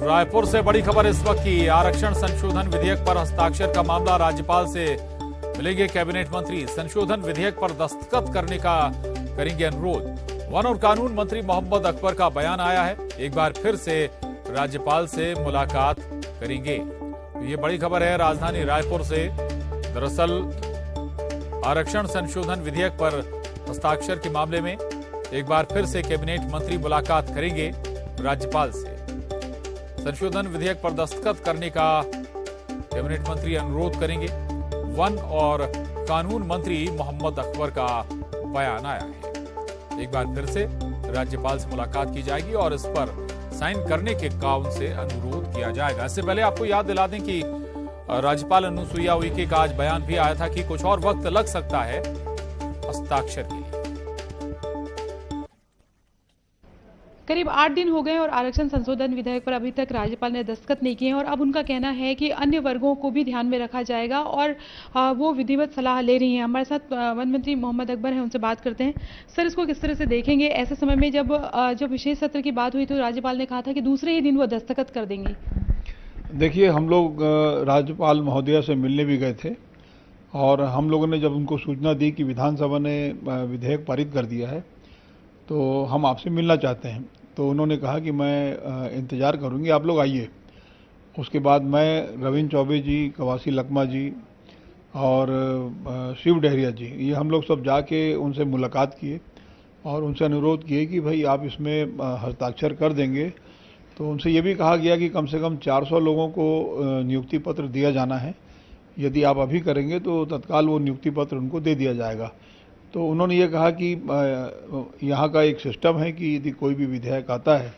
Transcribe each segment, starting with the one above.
रायपुर से बड़ी खबर इस वक्त की। आरक्षण संशोधन विधेयक पर हस्ताक्षर का मामला, राज्यपाल से मिलेंगे कैबिनेट मंत्री। संशोधन विधेयक पर दस्तखत करने का करेंगे अनुरोध। वन और कानून मंत्री मोहम्मद अकबर का बयान आया है, एक बार फिर से राज्यपाल से मुलाकात करेंगे। तो ये बड़ी खबर है राजधानी रायपुर से। दरअसल आरक्षण संशोधन विधेयक पर हस्ताक्षर के मामले में एक बार फिर से कैबिनेट मंत्री मुलाकात करेंगे राज्यपाल से। संशोधन विधेयक पर दस्तखत करने का कैबिनेट मंत्री अनुरोध करेंगे। वन और कानून मंत्री मोहम्मद अकबर का बयान आया है, एक बार फिर से राज्यपाल से मुलाकात की जाएगी और इस पर साइन करने के का उनसे अनुरोध किया जाएगा। इससे पहले आपको याद दिला दें कि राज्यपाल अनुसुईया उइके का आज बयान भी आया था कि कुछ और वक्त लग सकता है हस्ताक्षर के लिए। करीब 8 दिन हो गए और आरक्षण संशोधन विधेयक पर अभी तक राज्यपाल ने दस्तखत नहीं किए हैं और अब उनका कहना है कि अन्य वर्गों को भी ध्यान में रखा जाएगा और वो विधिवत सलाह ले रही हैं। हमारे साथ वन मंत्री मोहम्मद अकबर हैं, उनसे बात करते हैं। सर, इसको किस तरह से देखेंगे ऐसे समय में जब विशेष सत्र की बात हुई तो राज्यपाल ने कहा था कि दूसरे ही दिन वो दस्तखत कर देंगे। देखिए, हम लोग राज्यपाल महोदया से मिलने भी गए थे और हम लोगों ने जब उनको सूचना दी कि विधानसभा ने विधेयक पारित कर दिया है तो हम आपसे मिलना चाहते हैं, तो उन्होंने कहा कि मैं इंतज़ार करूंगी, आप लोग आइए। उसके बाद मैं रविंद्र चौबे जी, कवासी लकमा जी और शिव डहरिया जी, ये हम लोग सब जाके उनसे मुलाकात किए और उनसे अनुरोध किए कि भाई आप इसमें हस्ताक्षर कर देंगे। तो उनसे ये भी कहा गया कि कम से कम 400 लोगों को नियुक्ति पत्र दिया जाना है, यदि आप अभी करेंगे तो तत्काल वो नियुक्ति पत्र उनको दे दिया जाएगा। तो उन्होंने ये कहा कि यहाँ का एक सिस्टम है कि यदि कोई भी विधेयक आता है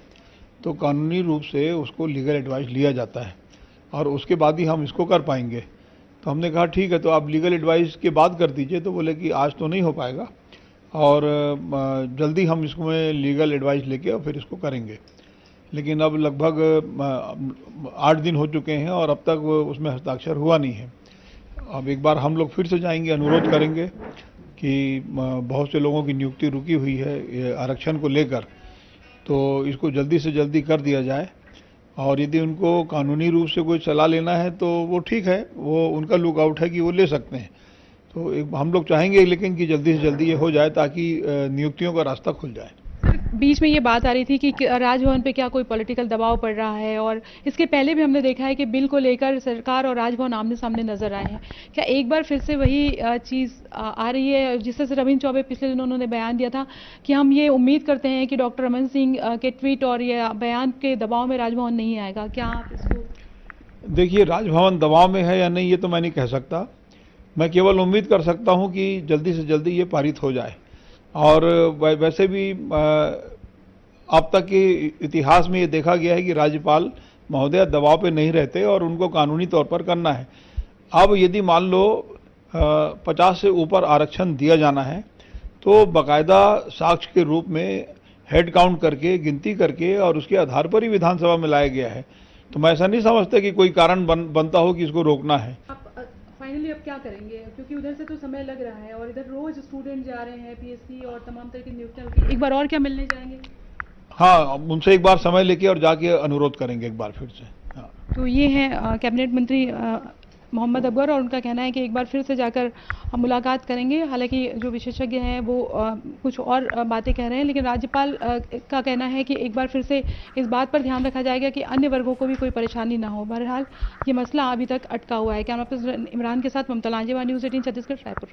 तो कानूनी रूप से उसको लीगल एडवाइस लिया जाता है और उसके बाद ही हम इसको कर पाएंगे। तो हमने कहा ठीक है, तो आप लीगल एडवाइस के बाद कर दीजिए। तो बोले कि आज तो नहीं हो पाएगा और जल्दी हम इसमें लीगल एडवाइस लेके और फिर इसको करेंगे। लेकिन अब लगभग 8 दिन हो चुके हैं और अब तक उसमें हस्ताक्षर हुआ नहीं है। अब एक बार हम लोग फिर से जाएंगे, अनुरोध करेंगे कि बहुत से लोगों की नियुक्ति रुकी हुई है ये आरक्षण को लेकर, तो इसको जल्दी से जल्दी कर दिया जाए और यदि उनको कानूनी रूप से कोई सलाह लेना है तो वो ठीक है, वो उनका लुकआउट है कि वो ले सकते हैं। तो हम लोग चाहेंगे लेकिन कि जल्दी से जल्दी ये हो जाए ताकि नियुक्तियों का रास्ता खुल जाए। बीच में ये बात आ रही थी कि राजभवन पे क्या कोई पॉलिटिकल दबाव पड़ रहा है और इसके पहले भी हमने देखा है कि बिल को लेकर सरकार और राजभवन आमने सामने नजर आए हैं। क्या एक बार फिर से वही चीज़ आ रही है? जिस तरह से रविंद्र चौबे पिछले दिनों उन्होंने बयान दिया था कि हम ये उम्मीद करते हैं कि डॉक्टर रमन सिंह के ट्वीट और ये बयान के दबाव में राजभवन नहीं आएगा, क्या आप इसको? देखिए, राजभवन दबाव में है या नहीं ये तो मैं नहीं कह सकता। मैं केवल उम्मीद कर सकता हूँ कि जल्दी से जल्दी ये पारित हो जाए। और वैसे भी अब तक के इतिहास में ये देखा गया है कि राज्यपाल महोदया दबाव पे नहीं रहते और उनको कानूनी तौर पर करना है। अब यदि मान लो 50 से ऊपर आरक्षण दिया जाना है तो बाकायदा साक्ष्य के रूप में हेड काउंट करके, गिनती करके और उसके आधार पर ही विधानसभा में लाया गया है। तो मैं ऐसा नहीं समझता कि कोई कारण बनता हो कि इसको रोकना है। फाइनली अब क्या करेंगे, क्योंकि उधर से तो समय लग रहा है और इधर रोज स्टूडेंट जा रहे हैं पीएससी और तमाम तरह की नियुक्तियां। एक बार और क्या मिलने जाएंगे? हाँ, उनसे एक बार समय लेके और जाके अनुरोध करेंगे एक बार फिर से। हाँ। तो ये हैं कैबिनेट मंत्री मोहम्मद अकबर और उनका कहना है कि एक बार फिर से जाकर मुलाकात करेंगे। हालांकि जो विशेषज्ञ हैं वो कुछ और बातें कह रहे हैं, लेकिन राज्यपाल का कहना है कि एक बार फिर से इस बात पर ध्यान रखा जाएगा कि अन्य वर्गों को भी कोई परेशानी ना हो। बहरहाल ये मसला अभी तक अटका हुआ है। कैमरा पर्सन इमरान के साथ ममता लांजेवा, न्यूज़ 18 छत्तीसगढ़, रायपुर।